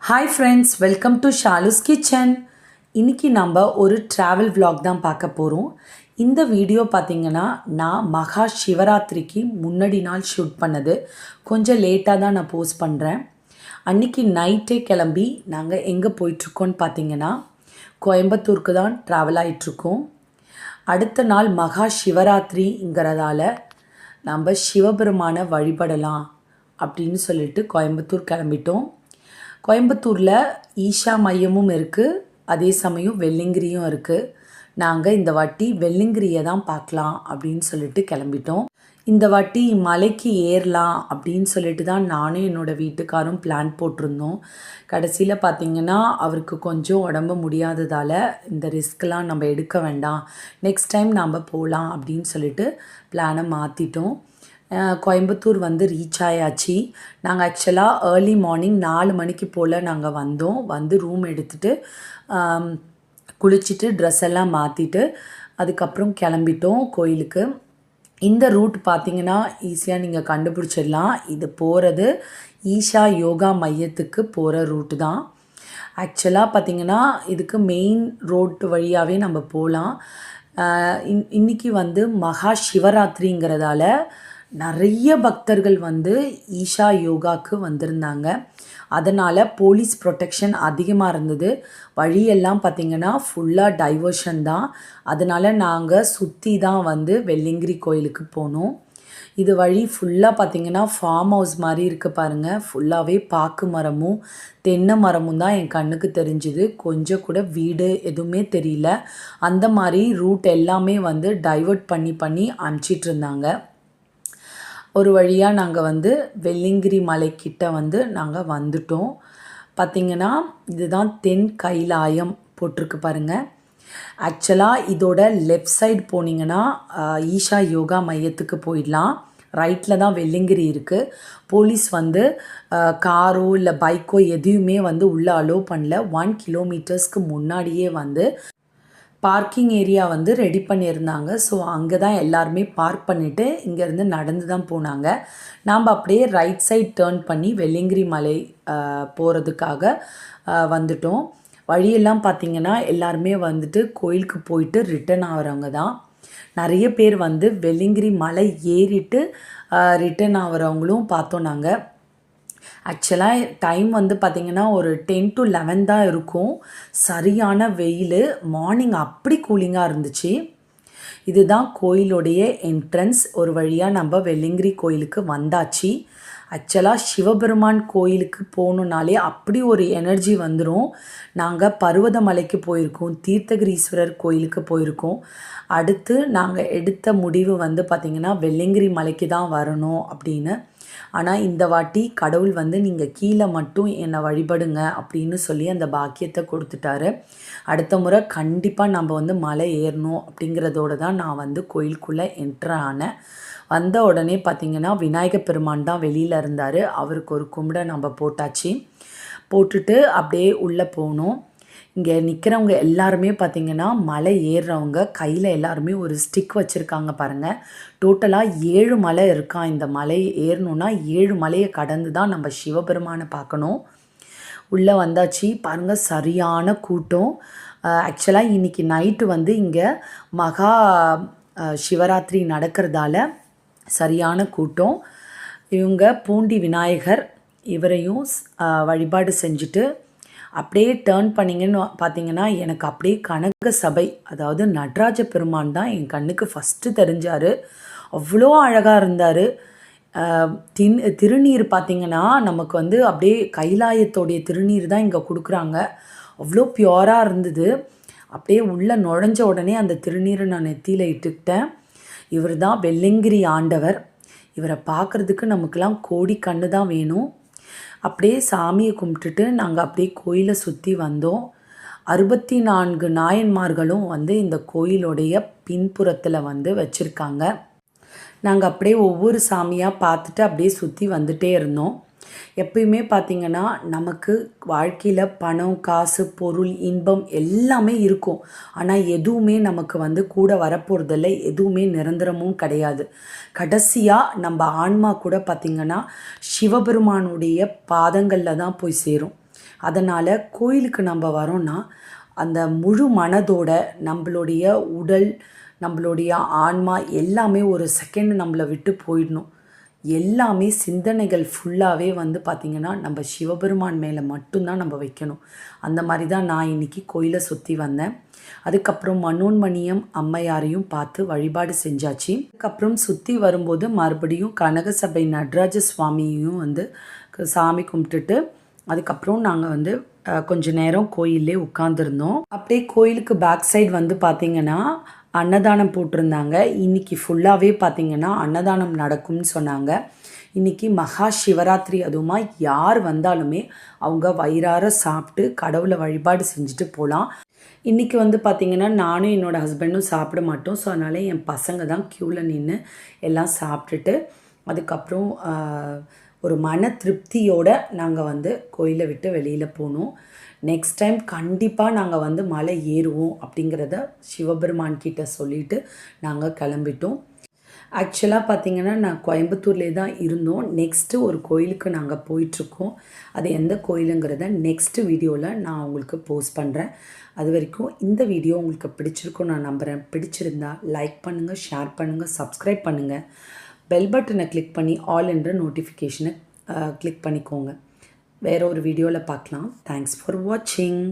Hi friends, welcome to Shalu's kitchen. இன்றைக்கி நம்ம ஒரு ட்ராவல் vlog தான் பார்க்க போகிறோம். இந்த வீடியோ பார்த்திங்கன்னா நான் மகா சிவராத்திரிக்கு முன்னாடி நாள் ஷூட் பண்ணது. கொஞ்சம் லேட்டாக தான் நான் போஸ்ட் பண்ணுறேன். அன்றைக்கி நைட்டே கிளம்பி நாங்கள் எங்கே போயிட்டுருக்கோன்னு பார்த்திங்கன்னா கோயம்புத்தூருக்கு தான் ட்ராவல் ஆகிட்ருக்கோம். அடுத்த நாள் மகா சிவராத்திரிங்கிறதால நம்ம சிவபெருமானை வழிபடலாம் அப்படின்னு சொல்லிட்டு கோயம்புத்தூர் கிளம்பிட்டோம். கோயம்புத்தூரில் ஈஷா மையமும் இருக்குது, அதே சமயம் வெள்ளிங்கிரியும் இருக்குது. நாங்கள் இந்த வாட்டி வெள்ளிங்கிரியை தான் பார்க்கலாம் அப்படின்னு சொல்லிட்டு கிளம்பிட்டோம். இந்த வாட்டி மலைக்கு ஏறலாம் அப்படின்னு சொல்லிட்டு தான் நானும் என்னோடய வீட்டுக்காரும் பிளான் போட்டிருந்தோம். கடைசியில் பார்த்திங்கன்னா அவருக்கு கொஞ்சம் உடம்பு முடியாததால் இந்த ரிஸ்க்லாம் நம்ம எடுக்க வேண்டாம், நெக்ஸ்ட் டைம் நாம் போகலாம் அப்படின்னு சொல்லிட்டு பிளானை மாற்றிட்டோம். கோயம்புத்தூர் வந்து ரீச் ஆயாச்சு. நாங்கள் ஆக்சுவலாக ஏர்லி மார்னிங் 4 மணிக்கு போல் நாங்கள் வந்து ரூம் எடுத்துகிட்டு குளிச்சுட்டு ட்ரெஸ் எல்லாம் மாற்றிட்டு அதுக்கப்புறம் கிளம்பிட்டோம் கோயிலுக்கு. இந்த ரூட் பார்த்திங்கன்னா ஈஸியாக நீங்கள் கண்டுபிடிச்சிடலாம். இது போகிறது ஈஷா யோகா மையத்துக்கு போகிற ரூட்டு தான். ஆக்சுவலாக பார்த்திங்கன்னா இதுக்கு மெயின் ரோட்டு வழியாகவே நம்ம போகலாம். இன்றைக்கி வந்து மகா சிவராத்திரிங்கிறதால நிறைய பக்தர்கள் வந்து ஈஷா யோகாவுக்கு வந்திருந்தாங்க. அதனால் போலீஸ் ப்ரொடெக்ஷன் அதிகமாக இருந்தது. வழியெல்லாம் பார்த்திங்கன்னா ஃபுல்லாக டைவர்ஷன் தான். அதனால் நாங்கள் சுற்றி தான் வந்து வெள்ளிங்கிரி கோயிலுக்கு போனோம். இது வழி ஃபுல்லாக பார்த்திங்கன்னா ஃபார்ம் ஹவுஸ் மாதிரி இருக்குது பாருங்கள். ஃபுல்லாகவே பாக்கு மரமும் தென்னை மரமும் தான் என் கண்ணுக்கு தெரிஞ்சுது. கொஞ்சம் கூட வீடு எதுவுமே தெரியல. அந்த மாதிரி ரூட் எல்லாமே வந்து டைவர்ட் பண்ணி அனுப்பிச்சிட்டு இருந்தாங்க. ஒரு வழியாக நாங்கள் வந்து வெள்ளிங்கிரி மலைக்கிட்ட வந்து நாங்கள் வந்துட்டோம். பார்த்திங்கன்னா இதுதான் தென் கைலாயம் போட்டிருக்கு பாருங்கள். ஆக்சுவலாக இதோட லெஃப்ட் சைடு போனீங்கன்னா ஈஷா யோகா மையத்துக்கு போயிடலாம். ரைட்டில் தான் வெள்ளிங்கிரி இருக்குது. போலீஸ் வந்து காரோ இல்லை பைக்கோ எதையுமே வந்து உள்ளே அலோவ் பண்ணல. 1 கிலோமீட்டர்ஸ்க்கு முன்னாடியே வந்து பார்க்கிங் ஏரியா வந்து ரெடி பண்ணியிருந்தாங்க. ஸோ அங்கே தான் எல்லாருமே பார்க் பண்ணிவிட்டு இங்கேருந்து நடந்து தான் போனாங்க. நாம் அப்படியே ரைட் சைட் டேர்ன் பண்ணி வெள்ளிங்கிரி மலை போகிறதுக்காக வந்துட்டோம். வழியெல்லாம் பார்த்திங்கன்னா எல்லாருமே வந்துட்டு கோயிலுக்கு போயிட்டு ரிட்டன் ஆகிறவங்க தான். நிறைய பேர் வந்து வெள்ளிங்கிரி மலை ஏறிட்டு ரிட்டன் ஆகிறவங்களும் பார்த்தோம் நாங்கள். ஆக்சுவலாக டைம் வந்து பார்த்திங்கன்னா ஒரு 10 to 11 தான் இருக்கும். சரியான வெயில். மார்னிங் அப்படி கூலிங்காக இருந்துச்சு. இதுதான் கோயிலுடைய என்ட்ரன்ஸ். ஒரு வழியாக நம்ம வெள்ளிங்கிரி கோயிலுக்கு வந்தாச்சு. ஆக்சுவலாக சிவபெருமான் கோயிலுக்கு போகணுன்னாலே அப்படி ஒரு எனர்ஜி வந்துடும். நாங்கள் பர்வதமலைக்கு போயிருக்கோம், தீர்த்தகிரீஸ்வரர் கோயிலுக்கு போயிருக்கோம். அடுத்து நாங்கள் எடுத்த முடிவு வந்து பார்த்திங்கன்னா வெள்ளிங்கிரி மலைக்கு தான் வரணும் அப்படின்னு. ஆனால் இந்த வாட்டி கடவுள் வந்து நீங்கள் கீழே மட்டும் என்னை வழிபடுங்க அப்படின்னு சொல்லி அந்த பாக்கியத்தை கொடுத்துட்டாரு. அடுத்த முறை கண்டிப்பாக நம்ம வந்து மலை ஏறணும் அப்படிங்கிறதோடு தான் நான் வந்து கோயிலுக்குள்ளே என்ட்ரு ஆனேன். வந்த உடனே பார்த்திங்கன்னா விநாயகர் பெருமான் தான் வெளியில் இருந்தார். அவருக்கு ஒரு கும்பிட நம்ம போட்டாச்சு. போட்டுட்டு அப்படியே உள்ளே போனோம். இங்கே நிற்கிறவங்க எல்லாருமே பார்த்திங்கன்னா மலை ஏறுறவங்க கையில் எல்லாருமே ஒரு ஸ்டிக் வச்சுருக்காங்க பாருங்கள். டோட்டலாக 7 மலை இருக்கான். இந்த மலை ஏறணுன்னா 7 மலையை கடந்து தான் நம்ம சிவபெருமானை பார்க்கணும். உள்ளே வந்தாச்சு பாருங்கள், சரியான கூட்டம். ஆக்சுவலாக இன்றைக்கி நைட்டு வந்து இங்கே மகா சிவராத்திரி நடக்கிறதால சரியான கூட்டம். இவங்க பூண்டி விநாயகர், இவரையும் வழிபாடு செஞ்சுட்டு அப்படியே டேர்ன் பண்ணிங்கன்னு பார்த்திங்கன்னா எனக்கு அப்படியே கனக சபை, அதாவது நடராஜ பெருமான் தான் என் கண்ணுக்கு ஃபஸ்ட்டு தெரிஞ்சார். அவ்வளோ அழகாக இருந்தார். திருநீர் பார்த்திங்கன்னா நமக்கு வந்து அப்படியே கைலாயத்தோடைய திருநீர் தான் இங்கே கொடுக்குறாங்க. அவ்வளோ பியூராக இருந்தது. அப்படியே உள்ளே நுழைஞ்ச உடனே அந்த திருநீரை நான் நெத்தியில் இட்டுக்கிட்டேன். இவர் தான் வெள்ளிங்கிரி ஆண்டவர். இவரை பார்க்குறதுக்கு நமக்கெல்லாம் கோடி கண்ணு தான் வேணும். அப்படியே சாமியை கும்பிட்டுட்டு நாங்கள் அப்படியே கோயிலை சுற்றி வந்தோம். 64 நாயன்மார்களும் வந்து இந்த கோயிலுடைய பின்புறத்தில் வந்து வச்சுருக்காங்க. நாங்கள் அப்படியே ஒவ்வொரு சாமியாக பார்த்துட்டு அப்படியே சுற்றி வந்துட்டே இருந்தோம். எப்பயுமே பார்த்திங்கன்னா நமக்கு வாழ்க்கையில் பணம், காசு, பொருள், இன்பம் எல்லாமே இருக்கும். ஆனால் எதுவுமே நமக்கு வந்து கூட வரப்போகிறதில்ல. எதுவுமே நிரந்தரமும் கிடையாது. கடைசியாக நம்ம ஆன்மா கூட பார்த்திங்கன்னா சிவபெருமானுடைய பாதங்களில் தான் போய் சேரும். அதனால் கோயிலுக்கு நம்ம வரோன்னா அந்த முழு மனதோட நம்மளுடைய உடல், நம்மளுடைய ஆன்மா எல்லாமே ஒரு செகண்ட் நம்மளை விட்டு போயிடணும். எல்லாமே சிந்தனைகள் ஃபுல்லாகவே வந்து பார்த்திங்கன்னா நம்ம சிவபெருமான் மேலே மட்டும்தான் நம்ம வைக்கணும். அந்த மாதிரி தான் நான் இன்றைக்கி கோயிலை சுற்றி வந்தேன். அதுக்கப்புறம் மனோன்மணியம் அம்மையாரையும் பார்த்து வழிபாடு செஞ்சாச்சு. அதுக்கப்புறம் சுற்றி வரும்போது மறுபடியும் கனகசபை நடராஜ சுவாமியையும் வந்து சாமி கும்பிட்டுட்டு அதுக்கப்புறம் நாங்கள் வந்து கொஞ்ச நேரம் கோயிலே உட்காந்துருந்தோம். அப்படியே கோயிலுக்கு பேக் சைடு வந்து பார்த்திங்கன்னா அன்னதானம் போட்டிருந்தாங்க. இன்றைக்கி ஃபுல்லாகவே பார்த்திங்கன்னா அன்னதானம் நடக்கும்னு சொன்னாங்க. இன்றைக்கி மகா சிவராத்திரி, அதுவுமா யார் வந்தாலுமே அவங்க வயிறார சாப்பிட்டு கடவுளை வழிபாடு செஞ்சுட்டு போகலாம். இன்றைக்கி வந்து பார்த்திங்கன்னா நானும் என்னோடய ஹஸ்பண்டும் சாப்பிட மாட்டோம். ஸோ அதனால் என் பசங்க தான் க்யூவில் நின்று எல்லாம் சாப்பிட்டுட்டு அதுக்கப்புறம் ஒரு மன திருப்தியோடு நாங்கள் வந்து கோயிலை விட்டு வெளியில் போனோம். நெக்ஸ்ட் டைம் கண்டிப்பாக நாங்கள் வந்து மலை ஏறுவோம் அப்படிங்கிறத சிவபெருமான் கிட்ட சொல்லிவிட்டு நாங்கள் கிளம்பிட்டோம். ஆக்சுவலாக பார்த்திங்கன்னா நான் கோயம்புத்தூர்லேயே தான் இருந்தோம். நெக்ஸ்ட்டு ஒரு கோயிலுக்கு நாங்கள் போயிட்டுருக்கோம். அது எந்த கோயிலுங்கிறத நெக்ஸ்ட்டு வீடியோவில் நான் உங்களுக்கு போஸ்ட் பண்ணுறேன். அது வரைக்கும் இந்த வீடியோ உங்களுக்கு பிடிச்சிருக்கும் நான் நம்புகிறேன். பிடிச்சிருந்தா லைக் பண்ணுங்கள், ஷேர் பண்ணுங்கள், சப்ஸ்கிரைப் பண்ணுங்கள். பெல் பட்டனை கிளிக் பண்ணி ஆல் என்ற நோட்டிஃபிகேஷனை கிளிக் பண்ணிக்கோங்க. வேறு ஒரு வீடியோவில் பார்க்கலாம். தேங்க்ஸ் ஃபார் வாட்சிங்.